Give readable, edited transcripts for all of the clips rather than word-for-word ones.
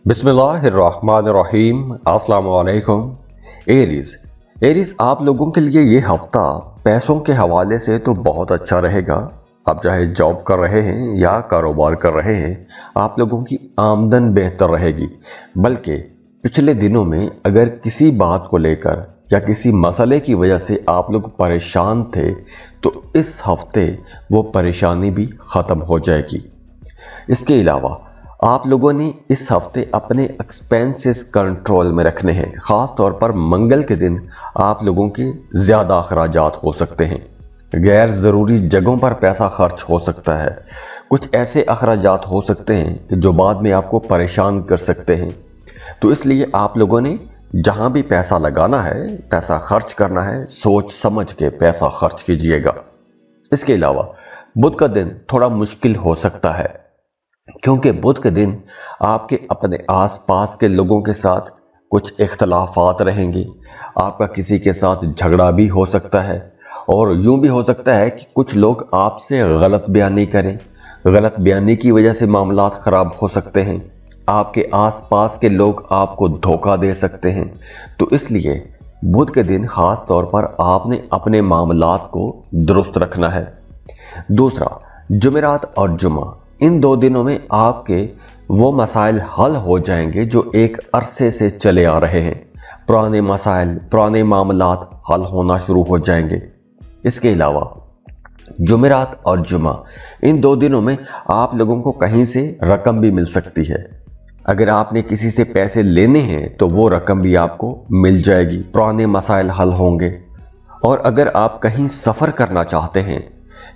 बिस्मिल्लाहिर्रहमानिर्रहीम। अस्सलाम वालेकुम। एरीज आप लोगों के लिए ये हफ्ता पैसों के हवाले से तो बहुत अच्छा रहेगा। आप चाहे जॉब कर रहे हैं या कारोबार कर रहे हैं, आप लोगों की आमदन बेहतर रहेगी। बल्कि पिछले दिनों में अगर किसी बात को लेकर या किसी मसले की वजह से आप लोग परेशान थे, तो इस हफ्ते वो परेशानी भी ख़त्म हो जाएगी। इसके अलावा आप लोगों ने इस हफ्ते अपने एक्सपेंसेस कंट्रोल में रखने हैं। ख़ास तौर पर मंगल के दिन आप लोगों के ज़्यादा अखराजात हो सकते हैं। गैर ज़रूरी जगहों पर पैसा खर्च हो सकता है। कुछ ऐसे अखराजात हो सकते हैं कि जो बाद में आपको परेशान कर सकते हैं। तो इसलिए आप लोगों ने जहां भी पैसा लगाना है, पैसा खर्च करना है, सोच समझ के पैसा खर्च कीजिएगा। इसके अलावा बुध का दिन थोड़ा मुश्किल हो सकता है, क्योंकि बुध के दिन आपके अपने आसपास के लोगों के साथ कुछ इख्तलाफात रहेंगे। आपका किसी के साथ झगड़ा भी हो सकता है, और यूं भी हो सकता है कि कुछ लोग आपसे गलत बयानी करें। गलत बयानी की वजह से मामलात ख़राब हो सकते हैं। आपके आसपास के लोग आपको धोखा दे सकते हैं। तो इसलिए बुध के दिन ख़ास तौर पर आपने अपने मामलात को दुरुस्त रखना है। दूसरा, जुमेरात और जुमा, इन दो दिनों में आपके वो मसाइल हल हो जाएंगे जो एक अरसे से चले आ रहे हैं। पुराने मसाइल, पुराने मामलात हल होना शुरू हो जाएंगे। इसके अलावा जुमेरात और जुमा, इन दो दिनों में आप लोगों को कहीं से रकम भी मिल सकती है। अगर आपने किसी से पैसे लेने हैं तो वो रकम भी आपको मिल जाएगी। पुराने मसाइल हल होंगे। और अगर आप कहीं सफ़र करना चाहते हैं,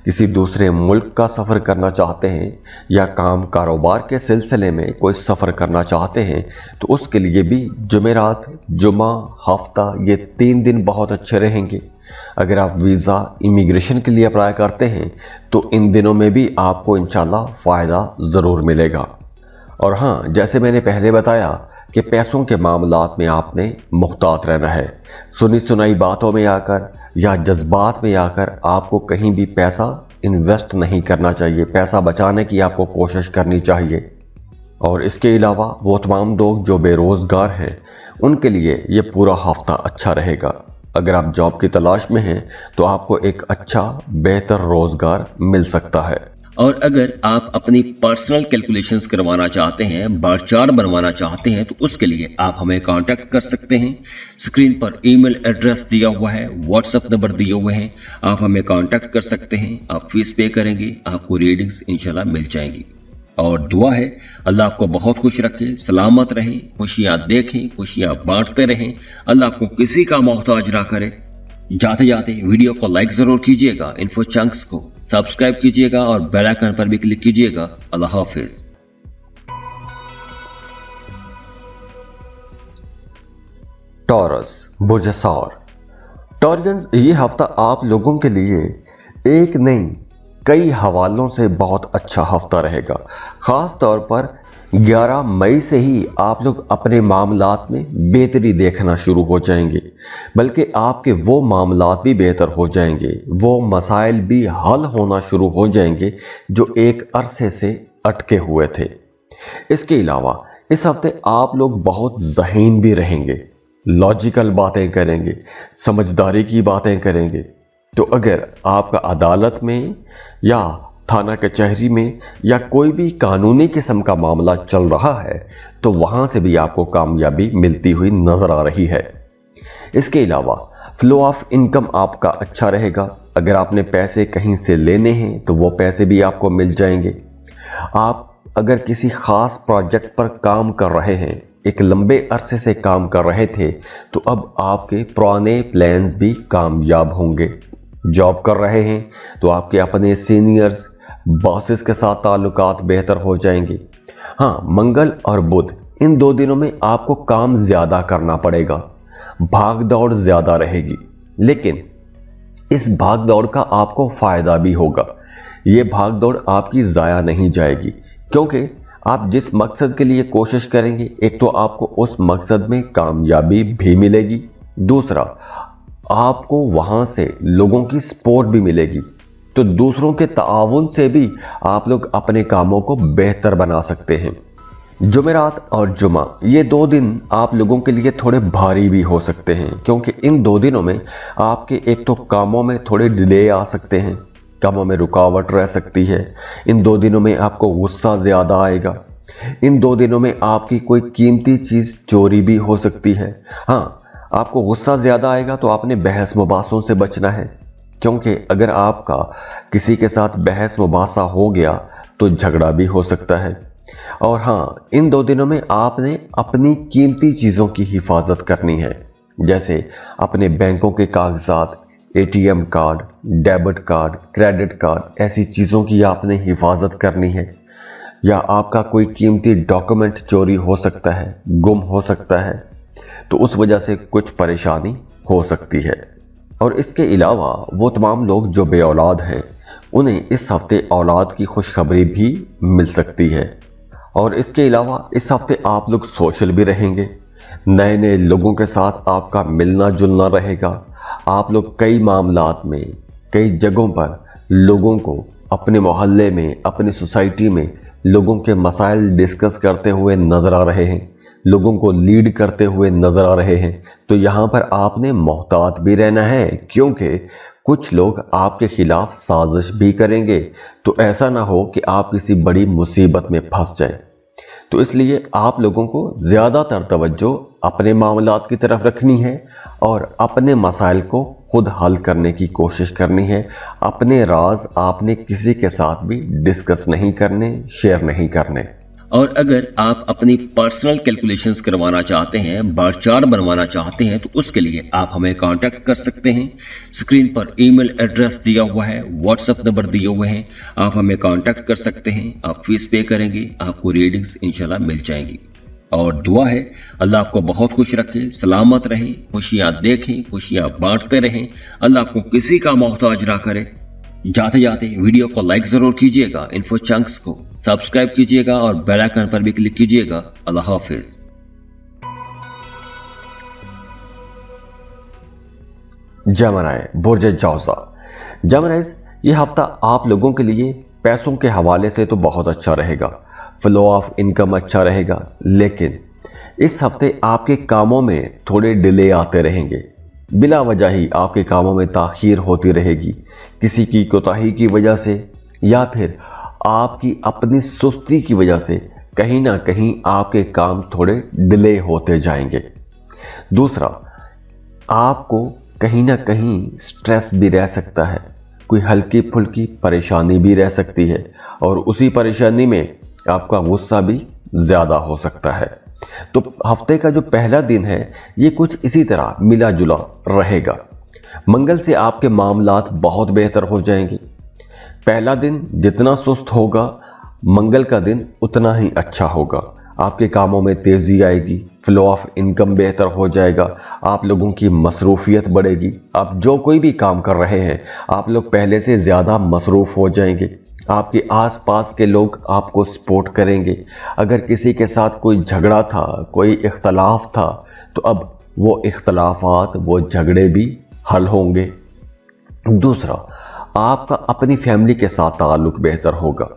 किसी दूसरे मुल्क का सफ़र करना चाहते हैं, या काम कारोबार के सिलसिले में कोई सफ़र करना चाहते हैं, तो उसके लिए भी जुमेरात, जुमा, हफ्ता, ये 3 दिन बहुत अच्छे रहेंगे। अगर आप वीज़ा, इमिग्रेशन के लिए अप्लाई करते हैं, तो इन दिनों में भी आपको इंशाल्लाह फ़ायदा ज़रूर मिलेगा। और हाँ, जैसे मैंने पहले बताया कि पैसों के मामलात में आपने मुहतात रहना है। सुनी सुनाई बातों में आकर या जज्बात में आकर आपको कहीं भी पैसा इन्वेस्ट नहीं करना चाहिए। पैसा बचाने की आपको कोशिश करनी चाहिए। और इसके अलावा वो तमाम लोग जो बेरोज़गार हैं, उनके लिए ये पूरा हफ्ता अच्छा रहेगा। अगर आप जॉब की तलाश में हैं, तो आपको एक अच्छा बेहतर रोज़गार मिल सकता है। और अगर आप अपनी पर्सनल कैलकुलेशंस करवाना चाहते हैं, बार चार्ट बनवाना चाहते हैं, तो उसके लिए आप हमें कांटेक्ट कर सकते हैं। स्क्रीन पर ईमेल एड्रेस दिया हुआ है, व्हाट्सएप नंबर दिए हुए हैं, आप हमें कांटेक्ट कर सकते हैं। आप फीस पे करेंगे, आपको रीडिंग्स इंशाल्लाह मिल जाएंगी। और दुआ है अल्लाह आपको बहुत खुश रखे, सलामत रहें, खुशियाँ देखें, खुशियाँ बांटते रहें। अल्लाह आपको किसी का मोहताज ना करे। जाते जाते वीडियो को लाइक जरूर कीजिएगा, इन्फो चंक्स को सब्सक्राइब कीजिएगा और बेल आइकन पर भी क्लिक कीजिएगा। अल्लाह हाफिज। टॉरस, बुर्ज सौर। टॉरियंस, ये हफ्ता आप लोगों के लिए एक नहीं कई हवालों से बहुत अच्छा हफ्ता रहेगा। ख़ास तौर पर 11 मई से ही आप लोग अपने मामलात में बेहतरी देखना शुरू हो जाएंगे। बल्कि आपके वो मामलात भी बेहतर हो जाएंगे, वो मसाइल भी हल होना शुरू हो जाएंगे जो एक अरसे से अटके हुए थे। इसके अलावा इस हफ्ते आप लोग बहुत ज़हीन भी रहेंगे, लॉजिकल बातें करेंगे, समझदारी की बातें करेंगे। तो अगर आपका अदालत में या थाना कचहरी में या कोई भी कानूनी किस्म का मामला चल रहा है, तो वहां से भी आपको कामयाबी मिलती हुई नजर आ रही है। इसके अलावा फ्लो ऑफ इनकम आपका अच्छा रहेगा। अगर आपने पैसे कहीं से लेने हैं, तो वो पैसे भी आपको मिल जाएंगे। आप अगर किसी खास प्रोजेक्ट पर काम कर रहे हैं, एक लंबे अरसे से काम कर रहे थे, तो अब आपके पुराने प्लान्स भी कामयाब होंगे। जॉब कर रहे हैं, तो आपके अपने सीनियर्स, बॉसेस के साथ ताल्लुकात बेहतर हो जाएंगे। हाँ, मंगल और बुध, इन 2 दिनों में आपको काम ज़्यादा करना पड़ेगा, भाग दौड़ ज़्यादा रहेगी। लेकिन इस भाग दौड़ का आपको फ़ायदा भी होगा। ये भाग दौड़ आपकी ज़ाया नहीं जाएगी, क्योंकि आप जिस मकसद के लिए कोशिश करेंगे, एक तो आपको उस मकसद में कामयाबी भी मिलेगी, दूसरा आपको वहाँ से लोगों की सपोर्ट भी मिलेगी। तो दूसरों के ताउन से भी आप लोग अपने कामों को बेहतर बना सकते हैं। जुमेरात और जुमा ये 2 दिन आप लोगों के लिए थोड़े भारी भी हो सकते हैं, क्योंकि इन 2 दिनों में आपके एक तो कामों में थोड़े डिले आ सकते हैं, कामों में रुकावट रह सकती है। इन 2 दिनों में आपको गुस्सा ज़्यादा आएगा। इन 2 दिनों में आपकी कोई कीमती चीज़ चोरी भी हो सकती है। हाँ, आपको गुस्सा ज़्यादा आएगा तो आपने बहस मुबासों से बचना है, क्योंकि अगर आपका किसी के साथ बहस मुबासा हो गया तो झगड़ा भी हो सकता है। और हाँ, इन 2 दिनों में आपने अपनी कीमती चीज़ों की हिफाजत करनी है, जैसे अपने बैंकों के कागजात, ATM card, debit card, credit card, ऐसी चीज़ों की आपने हिफाजत करनी है। या आपका कोई कीमती डॉक्यूमेंट चोरी हो सकता है, गुम हो सकता है, तो उस वजह से कुछ परेशानी हो सकती है। और इसके अलावा वो तमाम लोग जो बे औलाद हैं, उन्हें इस हफ्ते औलाद की खुशखबरी भी मिल सकती है। और इसके अलावा इस हफ्ते आप लोग सोशल भी रहेंगे, नए नए लोगों के साथ आपका मिलना जुलना रहेगा। आप लोग कई मामलात में, कई जगहों पर लोगों को अपने मोहल्ले में, अपनी सोसाइटी में लोगों के मसाइल डिस्कस करते हुए नजर आ रहे हैं, लोगों को लीड करते हुए नजर आ रहे हैं। तो यहाँ पर आपने मोहतात भी रहना है, क्योंकि कुछ लोग आपके खिलाफ साजिश भी करेंगे। तो ऐसा ना हो कि आप किसी बड़ी मुसीबत में फंस जाएं। तो इसलिए आप लोगों को ज़्यादातर तवज्जो अपने मामलात की तरफ रखनी है और अपने मसाइल को खुद हल करने की कोशिश करनी है। अपने राज आपने किसी के साथ भी डिस्कस नहीं करने, शेयर नहीं करने। और अगर आप अपनी पर्सनल कैलकुलेशंस करवाना चाहते हैं, बार चार्ट बनवाना चाहते हैं, तो उसके लिए आप हमें कांटेक्ट कर सकते हैं। स्क्रीन पर ईमेल एड्रेस दिया हुआ है, व्हाट्सएप नंबर दिए हुए हैं, आप हमें कांटेक्ट कर सकते हैं। आप फीस पे करेंगे, आपको रीडिंग्स इंशाल्लाह मिल जाएंगी। और दुआ है अल्लाह आपको बहुत खुश रखे, सलामत रहे, खुशियां देखें, खुशियां बांटते रहें, अल्लाह आपको किसी का मोहताज ना करे। जाते जाते वीडियो को लाइक जरूर कीजिएगा, इन्फो चंक्स को सब्सक्राइब कीजिएगा और बेल आइकन पर भी क्लिक कीजिएगा। अल्लाह हाफिज। जमनाए बुर्ज जौजा। जमनाइज, ये हफ्ता आप लोगों के लिए पैसों के हवाले से तो बहुत अच्छा रहेगा, फ्लो ऑफ इनकम अच्छा रहेगा, लेकिन इस हफ्ते आपके कामों में थोड़े डिले आते रहेंगे। बिला वजह ही आपके कामों में ताखीर होती रहेगी, किसी की कोताही की वजह से या फिर आपकी अपनी सुस्ती की वजह से कहीं ना कहीं आपके काम थोड़े डिले होते जाएंगे। दूसरा, आपको कहीं ना कहीं स्ट्रेस भी रह सकता है, कोई हल्की फुल्की परेशानी भी रह सकती है, और उसी परेशानी में आपका गुस्सा भी ज़्यादा हो सकता है। तो हफ्ते का जो पहला दिन है ये कुछ इसी तरह मिला जुला रहेगा। मंगल से आपके मामलात बहुत बेहतर हो जाएंगे। पहला दिन जितना सुस्त होगा, मंगल का दिन उतना ही अच्छा होगा। आपके कामों में तेजी आएगी, फ्लो ऑफ इनकम बेहतर हो जाएगा, आप लोगों की मसरूफियत बढ़ेगी। आप जो कोई भी काम कर रहे हैं, आप लोग पहले से ज़्यादा मसरूफ़ हो जाएंगे। आपके आसपास के लोग आपको सपोर्ट करेंगे। अगर किसी के साथ कोई झगड़ा था, कोई इख्तलाफ था, तो अब वो इख्तलाफात, वो झगड़े भी हल होंगे। दूसरा, आपका अपनी फैमिली के साथ ताल्लुक बेहतर होगा।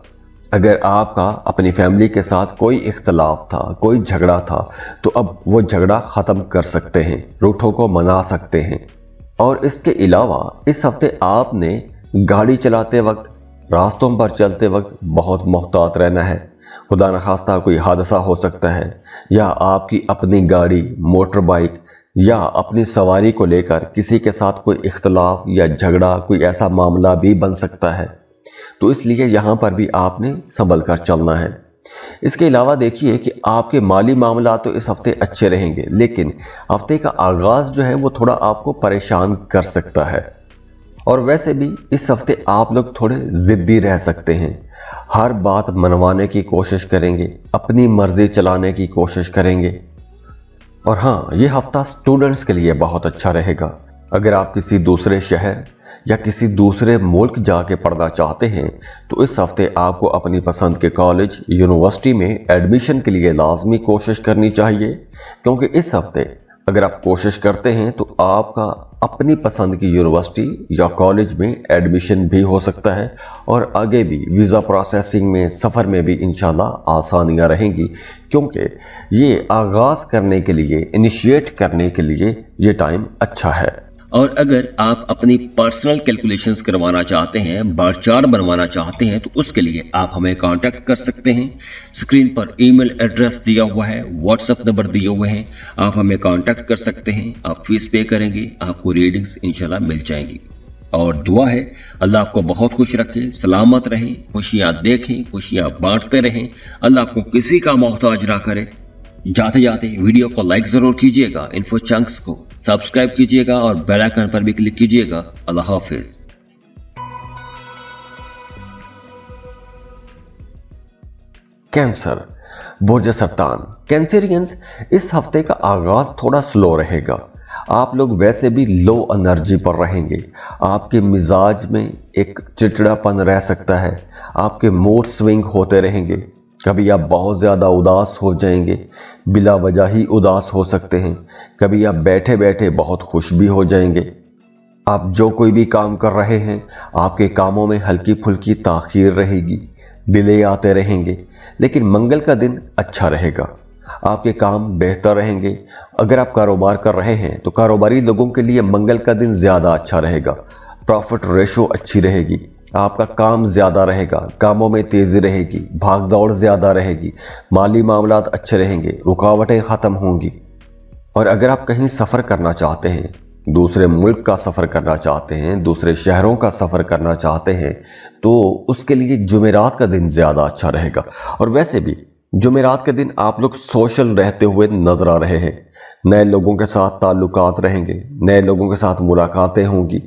अगर आपका अपनी फैमिली के साथ कोई इख्तलाफ था, कोई झगड़ा था, तो अब वो झगड़ा ख़त्म कर सकते हैं, रूठों को मना सकते हैं। और इसके अलावा इस हफ्ते आपने गाड़ी चलाते वक्त, रास्तों पर चलते वक्त बहुत मोहतात रहना है। खुदा न खास्ता कोई हादसा हो सकता है, या आपकी अपनी गाड़ी, मोटर बाइक या अपनी सवारी को लेकर किसी के साथ कोई इख्तलाफ या झगड़ा, कोई ऐसा मामला भी बन सकता है। तो इसलिए यहाँ पर भी आपने संभल कर चलना है। इसके अलावा देखिए कि आपके माली मामला तो इस हफ्ते अच्छे रहेंगे, लेकिन हफ्ते का आगाज़ जो है वो थोड़ा आपको परेशान कर सकता है। और वैसे भी इस हफ्ते आप लोग थोड़े ज़िद्दी रह सकते हैं, हर बात मनवाने की कोशिश करेंगे, अपनी मर्जी चलाने की कोशिश करेंगे। और हाँ, ये हफ्ता स्टूडेंट्स के लिए बहुत अच्छा रहेगा। अगर आप किसी दूसरे शहर या किसी दूसरे मुल्क जाके पढ़ना चाहते हैं, तो इस हफ्ते आपको अपनी पसंद के कॉलेज, यूनिवर्सिटी में एडमिशन के लिए लाजमी कोशिश करनी चाहिए, क्योंकि इस हफ्ते अगर आप कोशिश करते हैं तो आपका अपनी पसंद की यूनिवर्सिटी या कॉलेज में एडमिशन भी हो सकता है और आगे भी वीज़ा प्रोसेसिंग में सफ़र में भी इंशाल्लाह आसानियां रहेंगी, क्योंकि ये आगाज़ करने के लिए, इनिशिएट करने के लिए ये टाइम अच्छा है। और अगर आप अपनी पर्सनल कैलकुलेशंस करवाना चाहते हैं, बार चार्ट बनवाना चाहते हैं, तो उसके लिए आप हमें कांटेक्ट कर सकते हैं। स्क्रीन पर ईमेल एड्रेस दिया हुआ है, व्हाट्सएप नंबर दिए हुए हैं, आप हमें कांटेक्ट कर सकते हैं। आप फीस पे करेंगे, आपको रीडिंग्स इंशाल्लाह मिल जाएंगी। और दुआ है अल्लाह आपको बहुत खुश रखे, सलामत रहें, खुशियां देखें, खुशियां बांटते रहें, अल्लाह आपको किसी का मोहताज ना करे। जाते जाते वीडियो को लाइक जरूर कीजिएगा, इन्फो चंक्स को सब्सक्राइब कीजिएगा और बेल आइकन पर भी क्लिक कीजिएगा। अल्लाह हाफिज। कैंसर, बुर्ज सरतान, कैंसरियंस, इस हफ्ते का आगाज थोड़ा स्लो रहेगा। आप लोग वैसे भी लो एनर्जी पर रहेंगे, आपके मिजाज में एक चिड़चिड़ापन रह सकता है, आपके मूड स्विंग होते रहेंगे। कभी आप बहुत ज़्यादा उदास हो जाएंगे, बिला वजह ही उदास हो सकते हैं। कभी आप बैठे बैठे बहुत खुश भी हो जाएंगे। आप जो कोई भी काम कर रहे हैं, आपके कामों में हल्की फुल्की ताखीर रहेगी, डिले आते रहेंगे, लेकिन मंगल का दिन अच्छा रहेगा, आपके काम बेहतर रहेंगे। अगर आप कारोबार कर रहे हैं तो कारोबारी लोगों के लिए मंगल का दिन ज़्यादा अच्छा रहेगा, प्रॉफिट रेशो अच्छी रहेगी, आपका काम ज़्यादा रहेगा, कामों में तेज़ी रहेगी, भाग दौड़ ज़्यादा रहेगी, माली मामलात अच्छे रहेंगे, रुकावटें ख़त्म होंगी। और अगर आप कहीं सफ़र करना चाहते हैं, दूसरे मुल्क का सफ़र करना चाहते हैं, दूसरे शहरों का सफ़र करना चाहते हैं, तो उसके लिए जुमेरात का दिन ज़्यादा अच्छा रहेगा। और वैसे भी जुमेरात के दिन आप लोग सोशल रहते हुए नज़र आ रहे हैं, नए लोगों के साथ ताल्लुकात रहेंगे, नए लोगों के साथ मुलाकातें होंगी,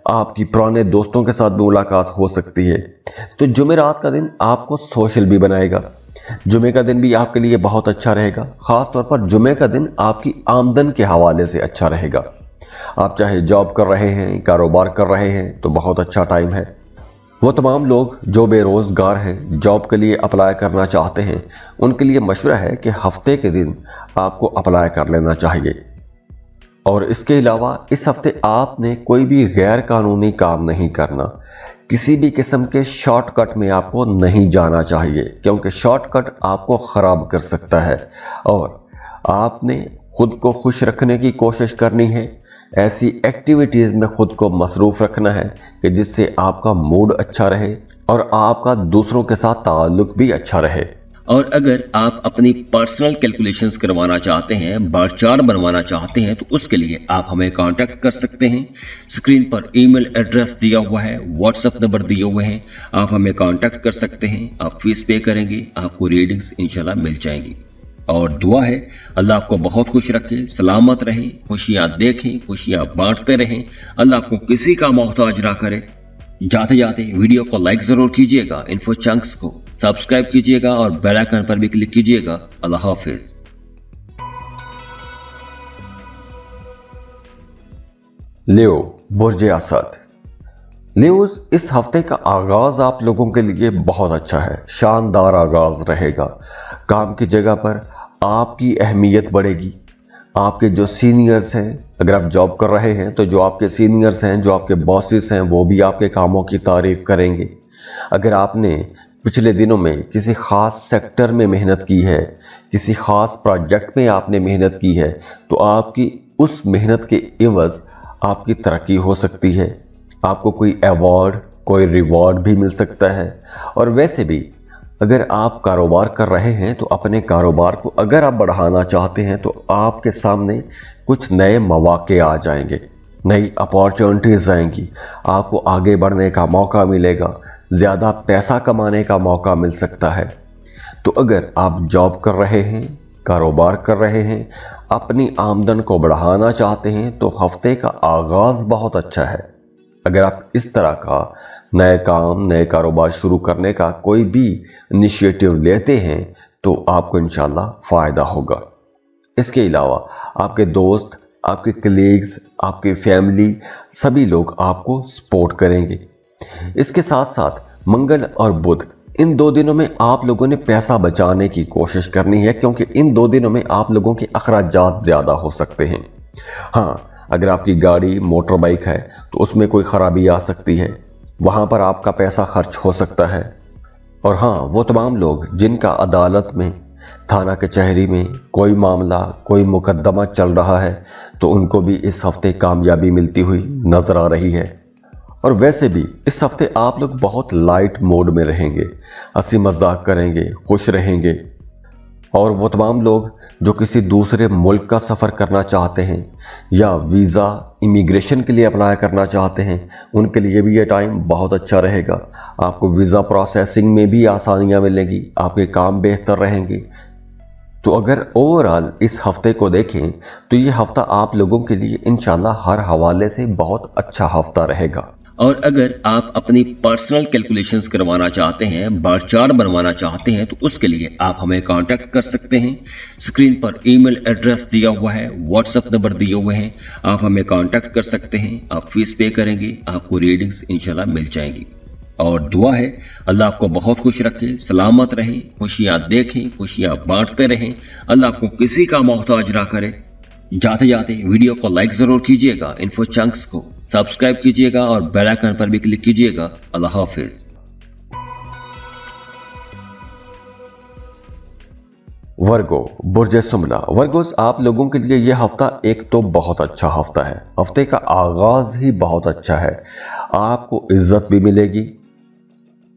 आपकी पुराने दोस्तों के साथ भी मुलाकात हो सकती है। तो जुमेरात का दिन आपको सोशल भी बनाएगा। जुमे का दिन भी आपके लिए बहुत अच्छा रहेगा, ख़ास तौर पर जुमे का दिन आपकी आमदन के हवाले से अच्छा रहेगा। आप चाहे जॉब कर रहे हैं, कारोबार कर रहे हैं, तो बहुत अच्छा टाइम है। वो तमाम लोग जो बेरोज़गार हैं, जॉब के लिए अप्लाई करना चाहते हैं, उनके लिए मशवरा है कि हफ्ते के दिन आपको अप्लाई कर लेना चाहिए। और इसके अलावा इस हफ्ते आपने कोई भी गैर कानूनी काम नहीं करना, किसी भी किस्म के शॉर्टकट में आपको नहीं जाना चाहिए, क्योंकि शॉर्टकट आपको ख़राब कर सकता है। और आपने खुद को खुश रखने की कोशिश करनी है, ऐसी एक्टिविटीज़ में खुद को मसरूफ़ रखना है कि जिससे आपका मूड अच्छा रहे और आपका दूसरों के साथ ताल्लुक़ भी अच्छा रहे। और अगर आप अपनी पर्सनल कैलकुलेशंस करवाना चाहते हैं, बार चार्ट बनवाना चाहते हैं, तो उसके लिए आप हमें कांटेक्ट कर सकते हैं। स्क्रीन पर ईमेल एड्रेस दिया हुआ है, व्हाट्सएप नंबर दिए हुए हैं, आप हमें कांटेक्ट कर सकते हैं। आप फीस पे करेंगे, आपको रीडिंग्स इंशाल्लाह मिल जाएंगी। और दुआ है अल्लाह आपको बहुत खुश रखे, सलामत रहें, खुशियां देखें, खुशियां बांटते रहें, अल्लाह आपको किसी का मोहताज ना करे। जाते जाते वीडियो को लाइक जरूर कीजिएगा, इन्फो चंक्स को सब्सक्राइब कीजिएगा और बेल आइकन पर भी क्लिक कीजिएगा। अल्लाह हाफिज। लियो, बुर्ज असद। लियोज, इस हफ्ते का आगाज आप लोगों के लिए बहुत अच्छा है, शानदार आगाज रहेगा। काम की जगह पर आपकी अहमियत बढ़ेगी। आपके जो सीनियर्स हैं, अगर आप जॉब कर रहे हैं तो जो आपके सीनियर्स हैं, जो आपके बॉसेस हैं, वो भी आपके कामों की तारीफ करेंगे। अगर आपने पिछले दिनों में किसी ख़ास सेक्टर में मेहनत की है, किसी ख़ास प्रोजेक्ट में आपने मेहनत की है, तो आपकी उस मेहनत के इवज़ आपकी तरक्की हो सकती है, आपको कोई अवार्ड, कोई रिवॉर्ड भी मिल सकता है। और वैसे भी अगर आप कारोबार कर रहे हैं तो अपने कारोबार को अगर आप बढ़ाना चाहते हैं तो आपके सामने कुछ नए मौके आ जाएंगे, नई अपॉर्चुनिटीज़ आएंगी, आपको आगे बढ़ने का मौका मिलेगा, ज़्यादा पैसा कमाने का मौका मिल सकता है। तो अगर आप जॉब कर रहे हैं, कारोबार कर रहे हैं, अपनी आमदन को बढ़ाना चाहते हैं, तो हफ्ते का आगाज़ बहुत अच्छा है। अगर आप इस तरह का नए काम, नए कारोबार शुरू करने का कोई भी इनिशिएटिव लेते हैं तो आपको इंशाल्लाह फ़ायदा होगा। इसके अलावा आपके दोस्त, आपके कलीग्स, आपकी फैमिली, सभी लोग आपको सपोर्ट करेंगे। इसके साथ साथ मंगल और बुध इन 2 दिनों में आप लोगों ने पैसा बचाने की कोशिश करनी है, क्योंकि इन 2 दिनों में आप लोगों के अखराजात ज़्यादा हो सकते हैं। हाँ, अगर आपकी गाड़ी मोटर बाइक है तो उसमें कोई ख़राबी आ सकती है, वहाँ पर आपका पैसा खर्च हो सकता है। और हाँ, वो तमाम लोग जिनका अदालत में, थाना कचहरी में कोई मामला, कोई मुकदमा चल रहा है, तो उनको भी इस हफ्ते कामयाबी मिलती हुई नज़र आ रही है। और वैसे भी इस हफ्ते आप लोग बहुत लाइट मोड में रहेंगे, हंसी मजाक करेंगे, खुश रहेंगे। और वो तमाम लोग जो किसी दूसरे मुल्क का सफ़र करना चाहते हैं या वीज़ा इमिग्रेशन के लिए अप्लाई करना चाहते हैं, उनके लिए भी ये टाइम बहुत अच्छा रहेगा। आपको वीज़ा प्रोसेसिंग में भी आसानियाँ मिलेंगी, आपके काम बेहतर रहेंगे। तो अगर ओवरऑल इस हफ्ते को देखें तो ये हफ्ता आप लोगों के लिए इंशाल्लाह हर हवाले से बहुत अच्छा हफ्ता रहेगा। और अगर आप अपनी पर्सनल कैलकुलेशंस करवाना चाहते हैं, बार चार्ट बनवाना चाहते हैं, तो उसके लिए आप हमें कांटेक्ट कर सकते हैं। स्क्रीन पर ईमेल एड्रेस दिया हुआ है, व्हाट्सएप नंबर दिए हुए हैं, आप हमें कांटेक्ट कर सकते हैं। आप फीस पे करेंगे, आपको रीडिंग्स इंशाल्लाह मिल जाएंगी। और दुआ है अल्लाह आपको बहुत खुश रखे, सलामत रहें, खुशियां देखें, खुशियां बांटते रहें, अल्लाह आपको किसी का मोहताज ना करे। जाते जाते वीडियो को लाइक जरूर कीजिएगा, इन्फो चंक्स को सब्सक्राइब कीजिएगा और बेल आइकन पर भी क्लिक कीजिएगा। अल्लाह हाफिज। वर्गो, बुर्ज सुमला। वर्गोस, आप लोगों के लिए यह हफ्ता एक तो बहुत अच्छा हफ्ता है। हफ्ते का आगाज ही बहुत अच्छा है। आपको इज्जत भी मिलेगी,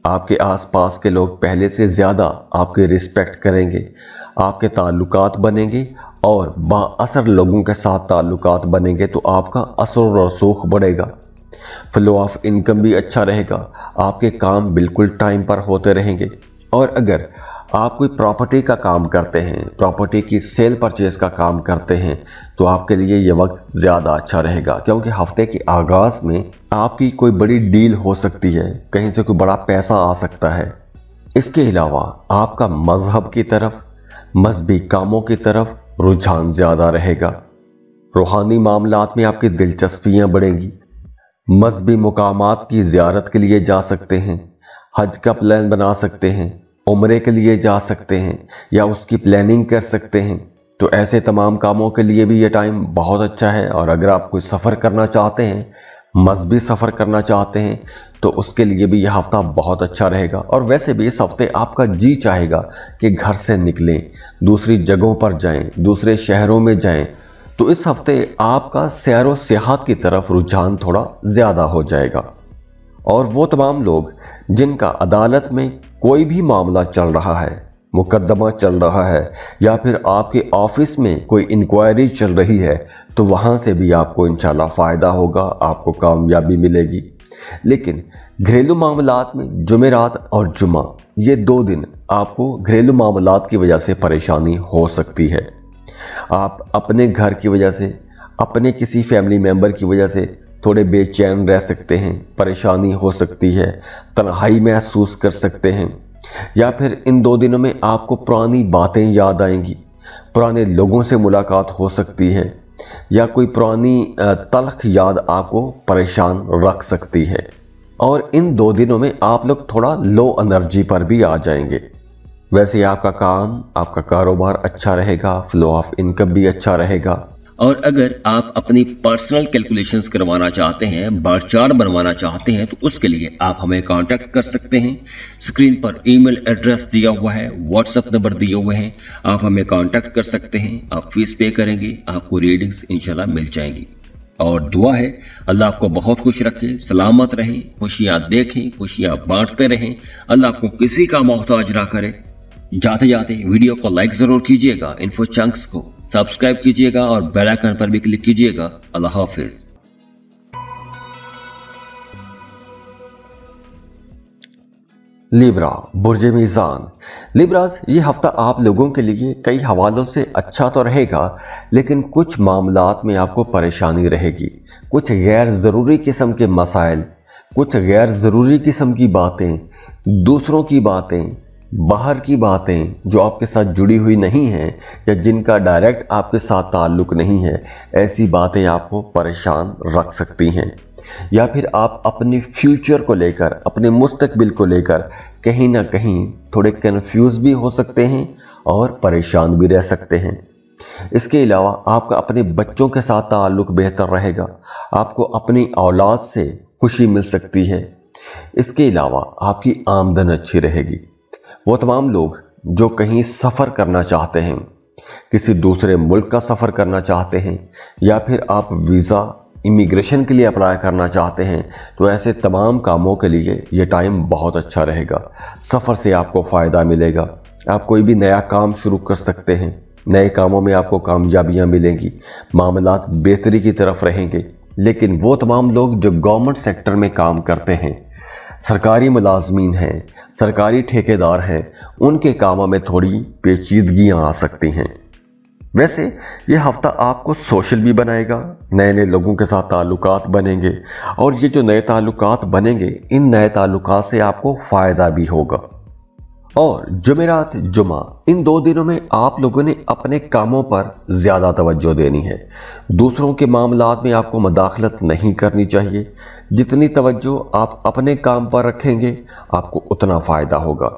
आपके आसपास के लोग पहले से ज़्यादा आपकी रिस्पेक्ट करेंगे, आपके ताल्लुकात बनेंगे और बाअसर लोगों के साथ ताल्लुकात बनेंगे तो आपका असर और रसूख बढ़ेगा। फ्लो ऑफ इनकम भी अच्छा रहेगा, आपके काम बिल्कुल टाइम पर होते रहेंगे। और अगर आप कोई प्रॉपर्टी का काम करते हैं, प्रॉपर्टी की सेल परचेज का काम करते हैं, तो आपके लिए ये वक्त ज़्यादा अच्छा रहेगा, क्योंकि हफ्ते के आगाज़ में आपकी कोई बड़ी डील हो सकती है, कहीं से कोई बड़ा पैसा आ सकता है। इसके अलावा आपका मजहब की तरफ, मजहबी कामों की तरफ रुझान ज़्यादा रहेगा। रूहानी मामलात में आपकी दिलचस्पियाँ बढ़ेंगी। मजहबी मुकामात की ज़ियारत के लिए जा सकते हैं, हज का प्लान बना सकते हैं, उम्रे के लिए जा सकते हैं या उसकी प्लानिंग कर सकते हैं। तो ऐसे तमाम कामों के लिए भी ये टाइम बहुत अच्छा है। और अगर आप कोई सफ़र करना चाहते हैं, मजहबी सफ़र करना चाहते हैं, तो उसके लिए भी यह हफ्ता बहुत अच्छा रहेगा। और वैसे भी इस हफ्ते आपका जी चाहेगा कि घर से निकलें, दूसरी जगहों पर जाएं, दूसरे शहरों में जाएं। तो इस हफ्ते आपका सैर व सियाहत की तरफ रुझान थोड़ा ज़्यादा हो जाएगा। और वो तमाम लोग जिनका अदालत में कोई भी मामला चल रहा है, मुकदमा चल रहा है, या फिर आपके ऑफिस में कोई इंक्वायरी चल रही है, तो वहाँ से भी आपको इंशाल्लाह फ़ायदा होगा, आपको कामयाबी मिलेगी। लेकिन घरेलू मामलात में जुमेरात और जुमा, ये 2 दिन आपको घरेलू मामलात की वजह से परेशानी हो सकती है। आप अपने घर की वजह से, अपने किसी फैमिली मेम्बर की वजह से थोड़े बेचैन रह सकते हैं, परेशानी हो सकती है, तन्हाई महसूस कर सकते हैं। या फिर इन 2 दिनों में आपको पुरानी बातें याद आएंगी, पुराने लोगों से मुलाकात हो सकती है, या कोई पुरानी तल्ख याद आपको परेशान रख सकती है। और इन 2 दिनों में आप लोग थोड़ा लो एनर्जी पर भी आ जाएंगे। वैसे आपका काम, आपका कारोबार अच्छा रहेगा, फ्लो ऑफ इनकम भी अच्छा रहेगा। और अगर आप अपनी पर्सनल कैलकुलेशंस करवाना चाहते हैं, बार चार्ट बनवाना चाहते हैं, तो उसके लिए आप हमें कांटेक्ट कर सकते हैं। स्क्रीन पर ईमेल एड्रेस दिया हुआ है, व्हाट्सएप नंबर दिए हुए हैं, आप हमें कांटेक्ट कर सकते हैं। आप फीस पे करेंगे, आपको रीडिंग्स इंशाल्लाह मिल जाएंगी। और दुआ है अल्लाह आपको बहुत खुश रखे, सलामत रहें, खुशियां देखें, खुशियां बांटते रहें, अल्लाह आपको किसी का मोहताज ना करे। जाते जाते वीडियो को लाइक जरूर कीजिएगा, इन्फो चंक्स को सब्सक्राइब कीजिएगा और बेल आइकन पर भी क्लिक कीजिएगा। अल्लाह हाफिज। लिब्रा, बुर्ज मीज़ान। लिब्रास, ये हफ्ता आप लोगों के लिए कई हवालों से अच्छा तो रहेगा, लेकिन कुछ मामलात में आपको परेशानी रहेगी। कुछ गैर ज़रूरी किस्म के मसाइल, कुछ गैर ज़रूरी किस्म की बातें, दूसरों की बातें, बाहर की बातें जो आपके साथ जुड़ी हुई नहीं हैं या जिनका डायरेक्ट आपके साथ ताल्लुक़ नहीं है, ऐसी बातें आपको परेशान रख सकती हैं। या फिर आप अपने फ्यूचर को लेकर, अपने मुस्तकबिल को लेकर कहीं ना कहीं थोड़े कंफ्यूज भी हो सकते हैं और परेशान भी रह सकते हैं। इसके अलावा आपका अपने बच्चों के साथ ताल्लुक बेहतर रहेगा, आपको अपनी औलाद से खुशी मिल सकती है। इसके अलावा आपकी आमदन अच्छी रहेगी। वो तमाम लोग जो कहीं सफ़र करना चाहते हैं, किसी दूसरे मुल्क का सफ़र करना चाहते हैं, या फिर आप वीज़ा इमिग्रेशन के लिए अप्लाई करना चाहते हैं, तो ऐसे तमाम कामों के लिए ये टाइम बहुत अच्छा रहेगा। सफ़र से आपको फ़ायदा मिलेगा, आप कोई भी नया काम शुरू कर सकते हैं, नए कामों में आपको कामयाबियां मिलेंगी, मामलात बेहतरी की तरफ रहेंगे। लेकिन वो तमाम लोग जो गवर्नमेंट सेक्टर में काम करते हैं, सरकारी मुलाजमीन हैं, सरकारी ठेकेदार हैं, उनके कामों में थोड़ी पेचीदगियां आ सकती हैं। वैसे ये हफ्ता आपको सोशल भी बनाएगा, नए नए लोगों के साथ ताल्लुकात बनेंगे, और ये जो नए ताल्लुकात बनेंगे, इन नए ताल्लुकात से आपको फ़ायदा भी होगा। और जुमेरात जुमा, इन 2 दिनों में आप लोगों ने अपने कामों पर ज़्यादा तवज्जो देनी है। दूसरों के मामलात में आपको मदाखलत नहीं करनी चाहिए। जितनी तवज्जो आप अपने काम पर रखेंगे, आपको उतना फ़ायदा होगा।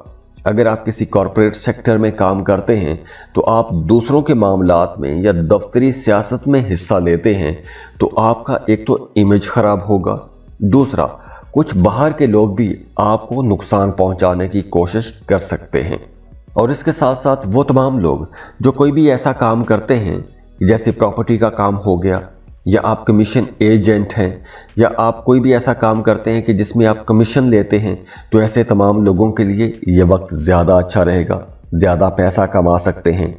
अगर आप किसी कॉरपोरेट सेक्टर में काम करते हैं, तो आप दूसरों के मामलात में या दफ्तरी सियासत में हिस्सा लेते हैं, तो आपका एक तो इमेज ख़राब होगा, दूसरा कुछ बाहर के लोग भी आपको नुकसान पहुंचाने की कोशिश कर सकते हैं। और इसके साथ साथ वो तमाम लोग जो कोई भी ऐसा काम करते हैं, जैसे प्रॉपर्टी का काम हो गया, या आप कमीशन एजेंट हैं, या आप कोई भी ऐसा काम करते हैं कि जिसमें आप कमीशन लेते हैं, तो ऐसे तमाम लोगों के लिए ये वक्त ज़्यादा अच्छा रहेगा, ज़्यादा पैसा कमा सकते हैं,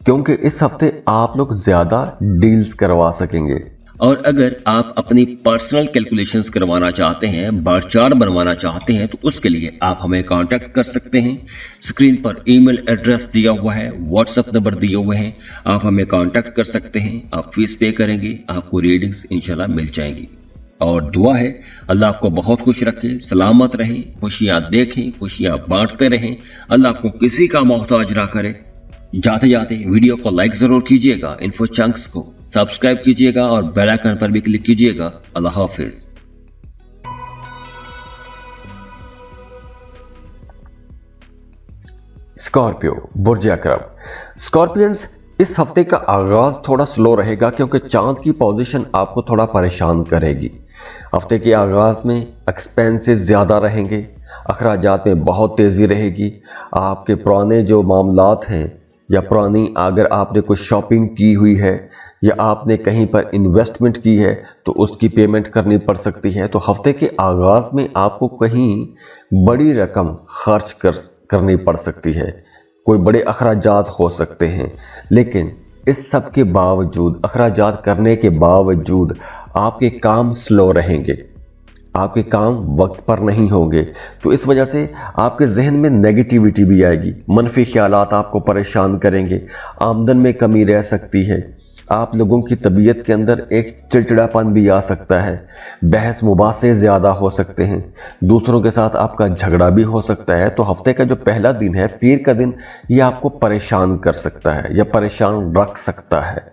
क्योंकि इस हफ्ते आप लोग ज़्यादा डील्स करवा सकेंगे। और अगर आप अपनी पर्सनल कैलकुलेशंस करवाना चाहते हैं, बार चार्ट बनवाना चाहते हैं, तो उसके लिए आप हमें कांटेक्ट कर सकते हैं। स्क्रीन पर ईमेल एड्रेस दिया हुआ है, व्हाट्सएप नंबर दिए हुए हैं, आप हमें कांटेक्ट कर सकते हैं। आप फीस पे करेंगे, आपको रीडिंग्स इंशाल्लाह मिल जाएंगी। और दुआ है अल्लाह आपको बहुत खुश रखे, सलामत रहें, खुशियाँ देखें, खुशियाँ बांटते रहें, अल्लाह आपको किसी का मोहताज ना करे। जाते जाते वीडियो को लाइक जरूर कीजिएगा, इन्फो चंक्स को सब्सक्राइब कीजिएगा और बेल आइकन पर भी क्लिक कीजिएगा। अल्लाह हाफिज। स्कॉर्पियो, बुर्ज अकरब। स्कॉर्पियंस, इस हफ्ते का आगाज थोड़ा स्लो रहेगा क्योंकि चांद की पोजीशन आपको थोड़ा परेशान करेगी। हफ्ते के आगाज में एक्सपेंसेस ज़्यादा रहेंगे, अखराजात में बहुत तेज़ी रहेगी। आपके पुराने जो मामलात हैं, या पुरानी अगर आपने कुछ शॉपिंग की हुई है, या आपने कहीं पर इन्वेस्टमेंट की है, तो उसकी पेमेंट करनी पड़ सकती है। तो हफ्ते के आगाज़ में आपको कहीं बड़ी रकम खर्च करनी पड़ सकती है, कोई बड़े अखराजात हो सकते हैं। लेकिन इस सब के बावजूद, अखराजात करने के बावजूद, आपके काम स्लो रहेंगे, आपके काम वक्त पर नहीं होंगे। तो इस वजह से आपके जहन में नेगेटिविटी भी आएगी, मनफी ख्यालात आपको परेशान करेंगे, आमदन में कमी रह सकती है, आप लोगों की तबीयत के अंदर एक चिड़चिड़ापन भी आ सकता है, बहस मुबासे ज़्यादा हो सकते हैं, दूसरों के साथ आपका झगड़ा भी हो सकता है। तो हफ्ते का जो पहला दिन है, पीर का दिन, ये आपको परेशान कर सकता है या परेशान रख सकता है,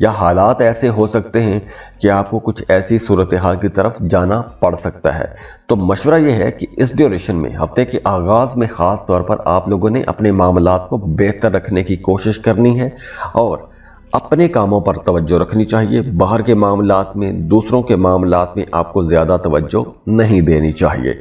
या हालात ऐसे हो सकते हैं कि आपको कुछ ऐसी सूरत हाल की तरफ जाना पड़ सकता है। तो मशवरा यह है कि इस ड्यूरेशन में, हफ्ते के आगाज़ में ख़ास तौर पर आप लोगों ने अपने मामलात को बेहतर रखने की कोशिश करनी है और अपने कामों पर तवज्जो रखनी चाहिए। बाहर के मामलात में, दूसरों के मामलात में आपको ज़्यादा तवज्जो नहीं देनी चाहिए।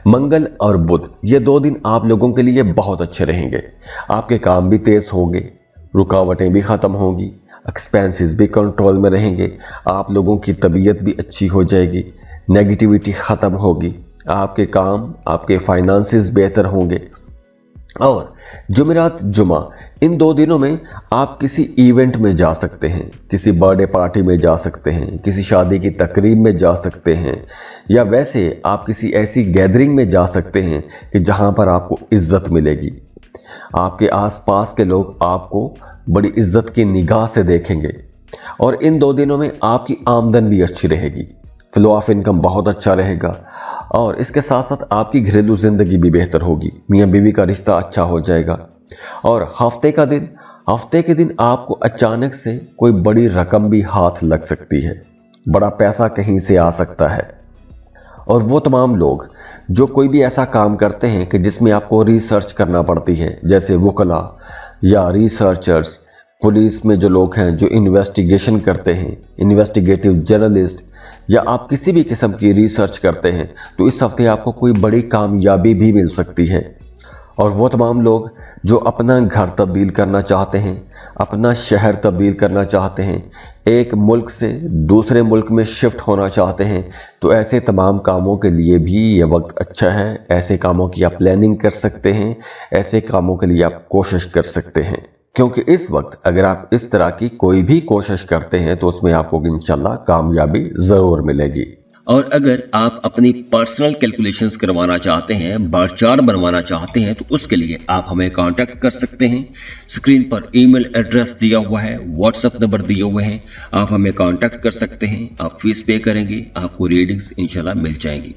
मंगल और बुध, ये 2 दिन आप लोगों के लिए बहुत अच्छे रहेंगे। आपके काम भी तेज़ होंगे, रुकावटें भी ख़त्म होंगी, एक्सपेंसेस भी कंट्रोल में रहेंगे, आप लोगों की तबीयत भी अच्छी हो जाएगी, नेगेटिविटी ख़त्म होगी, आपके काम, आपके फाइनेंसेस बेहतर होंगे। और जुमेरात जुमा, इन 2 दिनों में आप किसी इवेंट में जा सकते हैं, किसी बर्थडे पार्टी में जा सकते हैं, किसी शादी की तकरीब में जा सकते हैं, या वैसे आप किसी ऐसी गैदरिंग में जा सकते हैं कि जहां पर आपको इज्जत मिलेगी। आपके आसपास के लोग आपको बड़ी इज्जत की निगाह से देखेंगे। और इन 2 दिनों में आपकी आमदन भी अच्छी रहेगी, फ्लो ऑफ इनकम बहुत अच्छा रहेगा। और इसके साथ साथ आपकी घरेलू ज़िंदगी भी बेहतर होगी, मियाँ बीवी का रिश्ता अच्छा हो जाएगा। और हफ्ते के दिन आपको अचानक से कोई बड़ी रकम भी हाथ लग सकती है, बड़ा पैसा कहीं से आ सकता है। और वो तमाम लोग जो कोई भी ऐसा काम करते हैं कि जिसमें आपको रिसर्च करना पड़ती है, जैसे वकला या रिसर्चर्स, पुलिस में जो लोग हैं जो इन्वेस्टिगेशन करते हैं, इन्वेस्टिगेटिव जर्नलिस्ट, या आप किसी भी किस्म की रिसर्च करते हैं, तो इस हफ्ते आपको कोई बड़ी कामयाबी भी मिल सकती है। और वो तमाम लोग जो अपना घर तब्दील करना चाहते हैं, अपना शहर तब्दील करना चाहते हैं, एक मुल्क से दूसरे मुल्क में शिफ्ट होना चाहते हैं, तो ऐसे तमाम कामों के लिए भी ये वक्त अच्छा है। ऐसे कामों की आप प्लानिंग कर सकते हैं, ऐसे कामों के लिए आप कोशिश कर सकते हैं, क्योंकि इस वक्त अगर आप इस तरह की कोई भी कोशिश करते हैं तो उसमें आपको इंशाल्लाह कामयाबी ज़रूर मिलेगी। और अगर आप अपनी पर्सनल कैलकुलेशंस करवाना चाहते हैं, बार चार्ट बनवाना चाहते हैं, तो उसके लिए आप हमें कांटेक्ट कर सकते हैं। स्क्रीन पर ईमेल एड्रेस दिया हुआ है, व्हाट्सएप नंबर दिए हुए हैं, आप हमें कांटेक्ट कर सकते हैं। आप फीस पे करेंगे, आपको रीडिंग्स इंशाल्लाह मिल जाएंगी।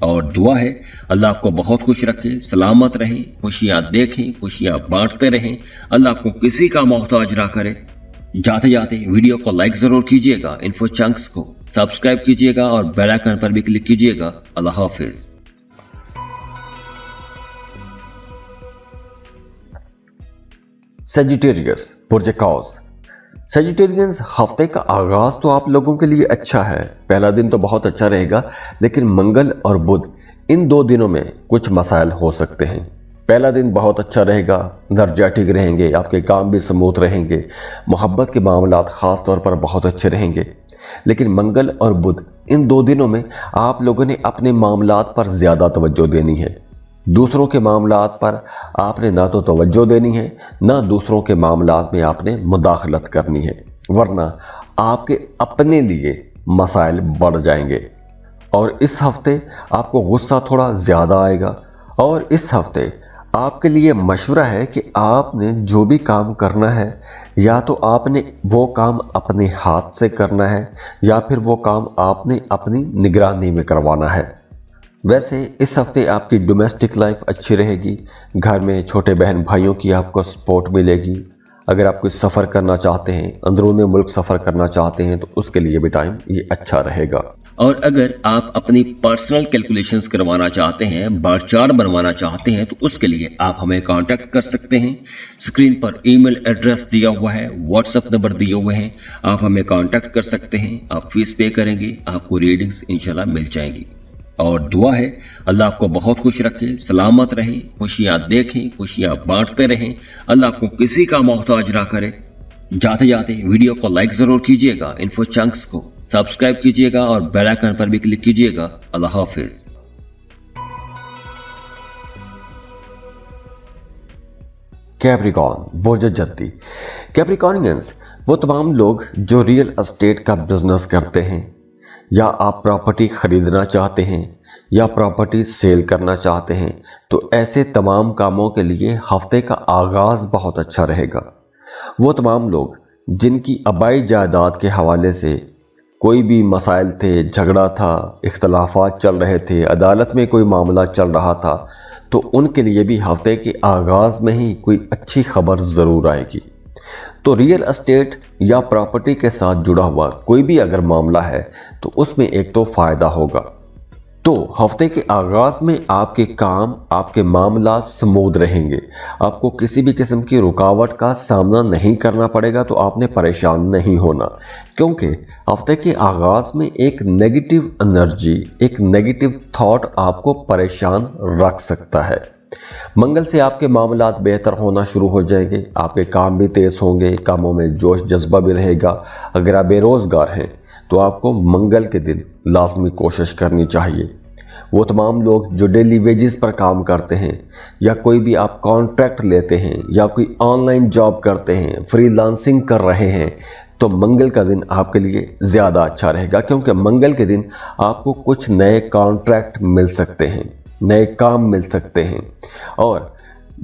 और दुआ है अल्लाह आपको बहुत खुश रखे, सलामत रहें, खुशियां देखें, खुशियां बांटते रहें, अल्लाह आपको किसी का मोहताज ना करे। जाते जाते वीडियो को लाइक जरूर कीजिएगा, इन्फो चंक्स को सब्सक्राइब कीजिएगा और बेल आइकन पर भी क्लिक कीजिएगा। अल्लाह हाफिज। सेजिटेरियस बुर्ज कौस। सेजिटेरियंस, हफ्ते का आगाज तो आप लोगों के लिए अच्छा है। पहला दिन तो बहुत अच्छा रहेगा, लेकिन मंगल और बुध इन 2 दिनों में कुछ मसाइल हो सकते हैं। पहला दिन बहुत अच्छा रहेगा, एनर्जेटिक रहेंगे, आपके काम भी स्मूथ रहेंगे, मोहब्बत के मामलात ख़ास तौर पर बहुत अच्छे रहेंगे। लेकिन मंगल और बुध इन 2 दिनों में आप लोगों ने अपने मामलात पर ज़्यादा तवज्जो देनी है। दूसरों के मामलात पर आपने ना तो तवज्जो देनी है, ना दूसरों के मामलात में आपने मुदाखलत करनी है, वरना आपके अपने लिए मसाइल बढ़ जाएंगे। और इस हफ्ते आपको गुस्सा थोड़ा ज़्यादा आएगा। और इस हफ्ते आपके लिए मशवरा है कि आपने जो भी काम करना है, या तो आपने वो काम अपने हाथ से करना है, या फिर वो काम आपने अपनी निगरानी में करवाना है। वैसे इस हफ्ते आपकी डोमेस्टिक लाइफ अच्छी रहेगी, घर में छोटे बहन भाइयों की आपको सपोर्ट मिलेगी। अगर आप कोई सफ़र करना चाहते हैं, अंदरूनी मुल्क सफ़र करना चाहते हैं, तो उसके लिए भी टाइम ये अच्छा रहेगा। और अगर आप अपनी पर्सनल कैलकुलेशंस करवाना चाहते हैं, बार चार्ट बनवाना चाहते हैं, तो उसके लिए आप हमें कांटेक्ट कर सकते हैं। स्क्रीन पर ईमेल एड्रेस दिया हुआ है, व्हाट्सएप नंबर दिए हुए हैं, आप हमें कांटेक्ट कर सकते हैं। आप फीस पे करेंगे, आपको रीडिंग्स इंशाल्लाह मिल जाएंगी। और दुआ है अल्लाह आपको बहुत खुश रखे, सलामत रहें, खुशियां देखें, खुशियां बांटते रहें, अल्लाह आपको किसी का मोहताज ना करे। जाते जाते वीडियो को लाइक जरूर कीजिएगा, इन्फो चंक्स को सब्सक्राइब कीजिएगा और बेल आइकन पर भी क्लिक कीजिएगा। अल्लाह हाफिज। कैप्रिकॉर्न बुर्ज जद्दी। कैप्रिकॉर्नियंस वो तमाम लोग जो रियल एस्टेट का बिजनेस करते हैं, या आप प्रॉपर्टी खरीदना चाहते हैं या प्रॉपर्टी सेल करना चाहते हैं, तो ऐसे तमाम कामों के लिए हफ्ते का आगाज़ बहुत अच्छा रहेगा। वो तमाम लोग जिनकी आबाई जायदाद के हवाले से कोई भी मसाइल थे, झगड़ा था, इख्तलाफात चल रहे थे, अदालत में कोई मामला चल रहा था, तो उनके लिए भी हफ्ते के आगाज़ में ही कोई अच्छी खबर ज़रूर आएगी। तो रियल एस्टेट या प्रॉपर्टी के साथ जुड़ा हुआ कोई भी अगर मामला है, तो उसमें एक तो फ़ायदा होगा। तो हफ्ते के आगाज़ में आपके काम, आपके मामला स्मूथ रहेंगे, आपको किसी भी किस्म की रुकावट का सामना नहीं करना पड़ेगा, तो आपने परेशान नहीं होना, क्योंकि हफ्ते के आगाज़ में एक नेगेटिव एनर्जी, एक नेगेटिव थॉट आपको परेशान रख सकता है। मंगल से आपके मामलात बेहतर होना शुरू हो जाएंगे, आपके काम भी तेज़ होंगे, कामों में जोश जज्बा भी रहेगा। अगर आप बेरोज़गार हैं तो आपको मंगल के दिन लाजमी कोशिश करनी चाहिए। वो तमाम लोग जो डेली वेजेस पर काम करते हैं, या कोई भी आप कॉन्ट्रैक्ट लेते हैं, या कोई ऑनलाइन जॉब करते हैं, फ्रीलांसिंग कर रहे हैं, तो मंगल का दिन आपके लिए ज़्यादा अच्छा रहेगा, क्योंकि मंगल के दिन आपको कुछ नए कॉन्ट्रैक्ट मिल सकते हैं, नए काम मिल सकते हैं, और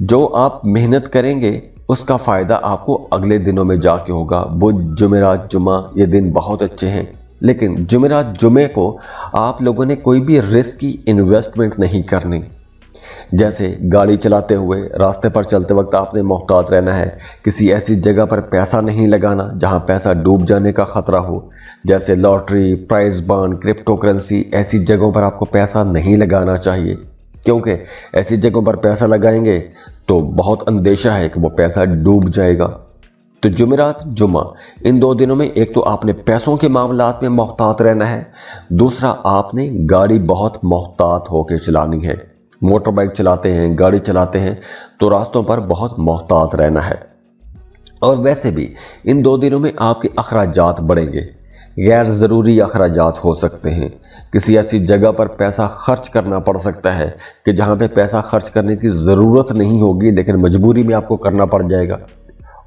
जो आप मेहनत करेंगे उसका फ़ायदा आपको अगले दिनों में जाके होगा। बुध, जुमेरात, जुमा ये दिन बहुत अच्छे हैं, लेकिन जुमेरात जुमे को आप लोगों ने कोई भी रिस्की इन्वेस्टमेंट नहीं करनी। जैसे गाड़ी चलाते हुए रास्ते पर चलते वक्त आपने मोहतात रहना है, किसी ऐसी जगह पर पैसा नहीं लगाना जहां पैसा डूब जाने का खतरा हो, जैसे lottery, prize bond, crypto currency, ऐसी जगहों पर आपको पैसा नहीं लगाना चाहिए, क्योंकि ऐसी जगहों पर पैसा लगाएंगे तो बहुत अंदेशा है कि वो पैसा डूब जाएगा। तो जुमेरात, जुमा, इन 2 दिनों में एक तो आपने पैसों के मामलात में मोहतात रहना है, दूसरा आपने गाड़ी बहुत मोहतात होकर चलानी है। मोटर बाइक चलाते हैं, गाड़ी चलाते हैं तो रास्तों पर बहुत मोहतात रहना है। और वैसे भी इन 2 दिनों में आपके अखराजात बढ़ेंगे, गैर ज़रूरी अखराजात हो सकते हैं। किसी ऐसी जगह पर पैसा खर्च करना पड़ सकता है कि जहाँ पे पैसा खर्च करने की ज़रूरत नहीं होगी लेकिन मजबूरी में आपको करना पड़ जाएगा।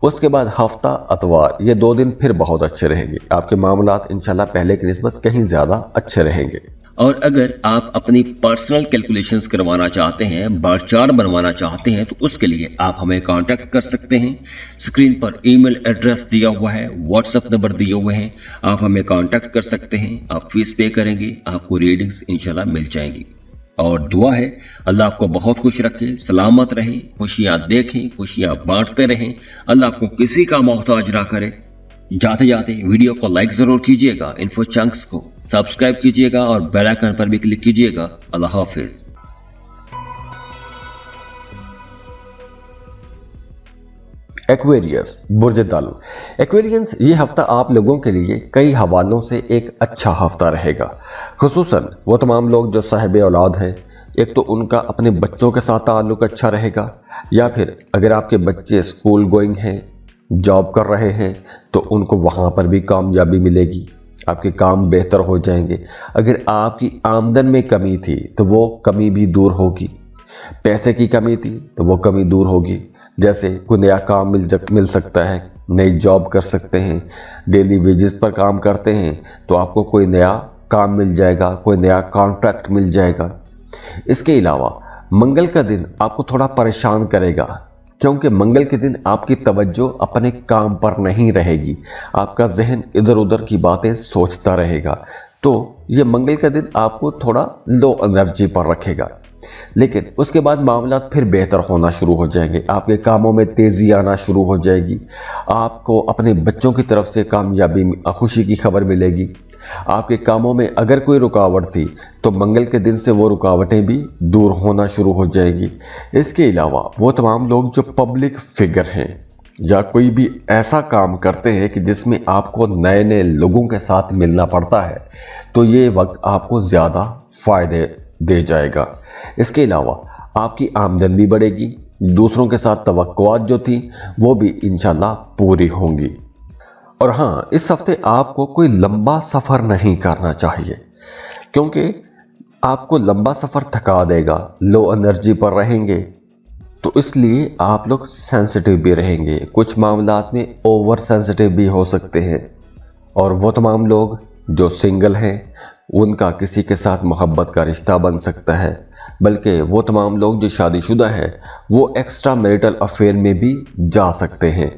उसके बाद हफ्ता अतवार, ये 2 दिन फिर बहुत अच्छे रहेंगे, आपके मामलात इंशाल्लाह पहले की निस्बत कहीं ज़्यादा अच्छे रहेंगे। और अगर आप अपनी पर्सनल कैलकुलेशंस करवाना चाहते हैं, बार चार्ट बनवाना चाहते हैं, तो उसके लिए आप हमें कांटेक्ट कर सकते हैं। स्क्रीन पर ईमेल एड्रेस दिया हुआ है, व्हाट्सएप नंबर दिए हुए हैं, आप हमें कांटेक्ट कर सकते हैं। आप फीस पे करेंगे, आपको रीडिंग्स इंशाल्लाह मिल जाएंगी। और दुआ है अल्लाह आपको बहुत खुश रखे, सलामत रहें, खुशियां देखें, खुशियां बांटते रहें, अल्लाह आपको किसी का मोहताज ना करे। जाते जाते वीडियो को लाइक जरूर कीजिएगा, इन्फो चंक्स को सब्सक्राइब कीजिएगा और बेल आइकन पर भी क्लिक कीजिएगा। अल्लाह हाफिज। एक्वेरियस, बुर्ज दल। एक्वेरियंस, ये हफ्ता आप लोगों के लिए कई हवालों से एक अच्छा हफ्ता रहेगा, खुसूसन वो तमाम लोग जो साहिब औलाद हैं। एक तो उनका अपने बच्चों के साथ ताल्लुक अच्छा रहेगा, या फिर अगर आपके बच्चे स्कूल गोइंग हैं, जॉब कर रहे हैं, तो उनको वहाँ पर भी कामयाबी मिलेगी, आपके काम बेहतर हो जाएंगे। अगर आपकी आमदन में कमी थी तो वो कमी भी दूर होगी, पैसे की कमी थी तो वो कमी दूर होगी। जैसे कोई नया काम मिल सकता है, नई जॉब कर सकते हैं, डेली वेजेस पर काम करते हैं तो आपको कोई नया काम मिल जाएगा, कोई नया कॉन्ट्रैक्ट मिल जाएगा। इसके अलावा मंगल का दिन आपको थोड़ा परेशान करेगा, क्योंकि मंगल के दिन आपकी तवज्जो अपने काम पर नहीं रहेगी, आपका जहन इधर उधर की बातें सोचता रहेगा। तो ये मंगल का दिन आपको थोड़ा लो एनर्जी पर रखेगा, लेकिन उसके बाद मामलात फिर बेहतर होना शुरू हो जाएंगे, आपके कामों में तेज़ी आना शुरू हो जाएगी, आपको अपने बच्चों की तरफ से कामयाबी, खुशी की खबर मिलेगी। आपके कामों में अगर कोई रुकावट थी तो मंगल के दिन से वो रुकावटें भी दूर होना शुरू हो जाएगी। इसके अलावा वो तमाम लोग जो पब्लिक फिगर हैं या कोई भी ऐसा काम करते हैं कि जिसमें आपको नए नए लोगों के साथ मिलना पड़ता है, तो ये वक्त आपको ज़्यादा फ़ायदे दे जाएगा। इसके अलावा आपकी आमदन भी बढ़ेगी, दूसरों के साथ तवक्कुआत जो थी वो भी इंशाल्लाह पूरी होंगी। और हाँ, इस हफ्ते आपको कोई लंबा सफ़र नहीं करना चाहिए, क्योंकि आपको लंबा सफ़र थका देगा, लो एनर्जी पर रहेंगे, तो इसलिए आप लोग सेंसिटिव भी रहेंगे, कुछ मामलात में ओवर सेंसिटिव भी हो सकते हैं। और वो तमाम लोग जो सिंगल हैं उनका किसी के साथ मोहब्बत का रिश्ता बन सकता है, बल्कि वो तमाम लोग जो शादीशुदा हैं वो एक्स्ट्रा मैरिटल अफेयर में भी जा सकते हैं।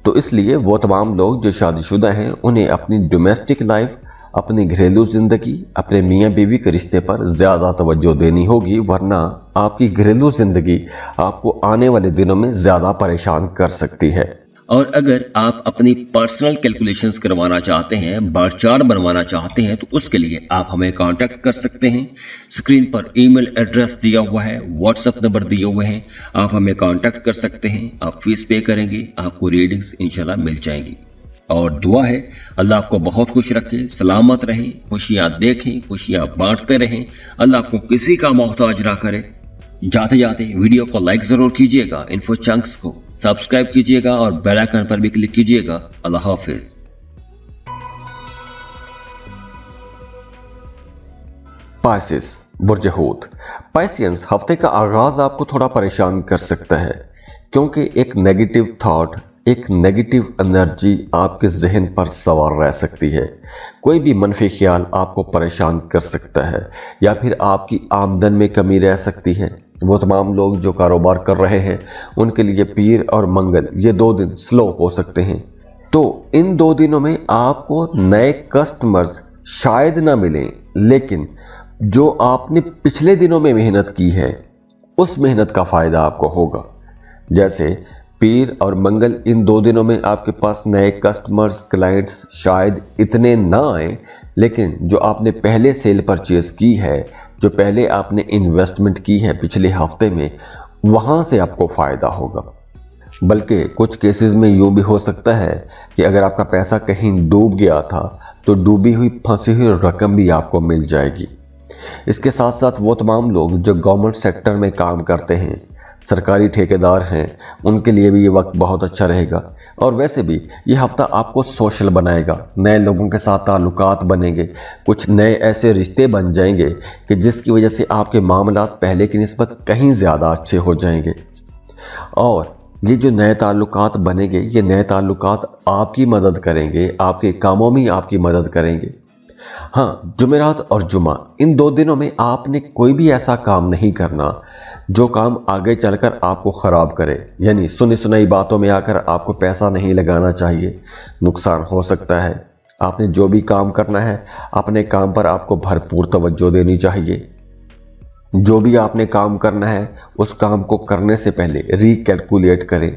तो इसलिए वो तमाम लोग जो शादीशुदा हैं उन्हें अपनी डोमेस्टिक लाइफ, अपनी घरेलू ज़िंदगी, अपने मियाँ बीवी के रिश्ते पर ज़्यादा तवज्जो देनी होगी, वरना आपकी घरेलू ज़िंदगी आपको आने वाले दिनों में ज़्यादा परेशान कर सकती है। और अगर आप अपनी पर्सनल कैलकुलेशंस करवाना चाहते हैं, बार चार्ट बनवाना चाहते हैं, तो उसके लिए आप हमें कांटेक्ट कर सकते हैं। स्क्रीन पर ईमेल एड्रेस दिया हुआ है, व्हाट्सएप नंबर दिए हुए हैं, आप हमें कांटेक्ट कर सकते हैं। आप फीस पे करेंगे, आपको रीडिंग्स इंशाल्लाह मिल जाएंगी। और दुआ है अल्लाह आपको बहुत खुश रखे, सलामत रहें, खुशियां देखें, खुशियां बांटते रहें, अल्लाह आपको किसी का मोहताज ना करे। जाते जाते वीडियो को लाइक जरूर कीजिएगा, इन्फो चंक्स को सब्सक्राइब कीजिएगा और बेल आइकन पर भी क्लिक कीजिएगा। अल्लाह हाफिज। पाइसेस, बुर्ज हूत। पाइसियंस, हफ्ते का आगाज आपको थोड़ा परेशान कर सकता है, क्योंकि एक नेगेटिव थॉट, एक नेगेटिव एनर्जी आपके जहन पर सवार रह सकती है। कोई भी मनफी ख्याल आपको परेशान कर सकता है, या फिर आपकी आमदन में कमी रह सकती है। वो तमाम लोग जो कारोबार कर रहे हैं उनके लिए पीर और मंगल ये 2 दिन स्लो हो सकते हैं। तो इन 2 दिनों में आपको नए कस्टमर्स शायद ना मिलें, लेकिन जो आपने पिछले दिनों में मेहनत की है उस मेहनत का फायदा आपको होगा। जैसे पीर और मंगल, इन 2 दिनों में आपके पास नए कस्टमर्स, क्लाइंट्स शायद इतने ना आए, लेकिन जो आपने पहले सेल परचेज की है, जो पहले आपने इन्वेस्टमेंट की है पिछले हफ्ते में, वहां से आपको फायदा होगा। बल्कि कुछ केसेस में यूं भी हो सकता है कि अगर आपका पैसा कहीं डूब गया था तो डूबी हुई फंसी हुई रकम भी आपको मिल जाएगी। इसके साथ साथ वो तमाम लोग जो गवर्नमेंट सेक्टर में काम करते हैं, सरकारी ठेकेदार हैं, उनके लिए भी ये वक्त बहुत अच्छा रहेगा। और वैसे भी ये हफ्ता आपको सोशल बनाएगा, नए लोगों के साथ ताल्लुकात बनेंगे, कुछ नए ऐसे रिश्ते बन जाएंगे कि जिसकी वजह से आपके मामलात पहले की निस्बत कहीं ज़्यादा अच्छे हो जाएंगे। और ये जो नए ताल्लुकात बनेंगे, ये नए ताल्लुकात आपकी मदद करेंगे, आपके कामों में आपकी मदद करेंगे। हाँ, जुमेरात और जुमा, इन 2 दिनों में आपने कोई भी ऐसा काम नहीं करना जो काम आगे चलकर आपको ख़राब करे। यानी सुनी सुनाई बातों में आकर आपको पैसा नहीं लगाना चाहिए, नुकसान हो सकता है। आपने जो भी काम करना है, अपने काम पर आपको भरपूर तवज्जो देनी चाहिए। जो भी आपने काम करना है, उस काम को करने से पहले रिकैलकुलेट करें।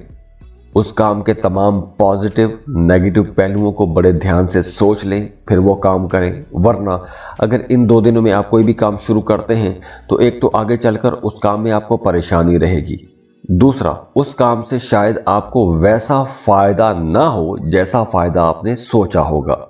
उस काम के तमाम पॉजिटिव नेगेटिव पहलुओं को बड़े ध्यान से सोच लें, फिर वो काम करें। वरना अगर इन 2 दिनों में आप कोई भी काम शुरू करते हैं तो एक तो आगे चलकर उस काम में आपको परेशानी रहेगी, दूसरा उस काम से शायद आपको वैसा फायदा ना हो जैसा फायदा आपने सोचा होगा।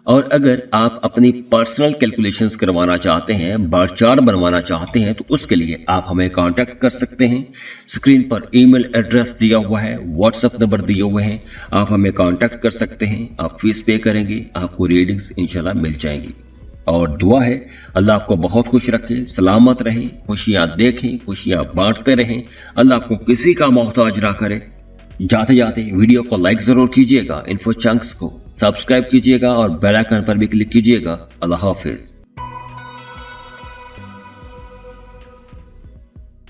और अगर आप अपनी पर्सनल कैलकुलेशंस करवाना चाहते हैं, बार चार्ट बनवाना चाहते हैं, तो उसके लिए आप हमें कांटेक्ट कर सकते हैं। स्क्रीन पर ईमेल एड्रेस दिया हुआ है, व्हाट्सएप नंबर दिए हुए हैं, आप हमें कांटेक्ट कर सकते हैं। आप फीस पे करेंगे, आपको रीडिंग्स इंशाल्लाह मिल जाएंगी। और दुआ है अल्लाह आपको बहुत खुश रखे, सलामत रहें, खुशियाँ देखें, खुशियाँ बांटते रहें, अल्लाह आपको किसी का मोहताज ना करे। जाते जाते वीडियो को लाइक जरूर कीजिएगा, इन्फो चंक्स को सब्सक्राइब कीजिएगा और बेल आइकन पर भी क्लिक कीजिएगा। अल्लाह हाफिज।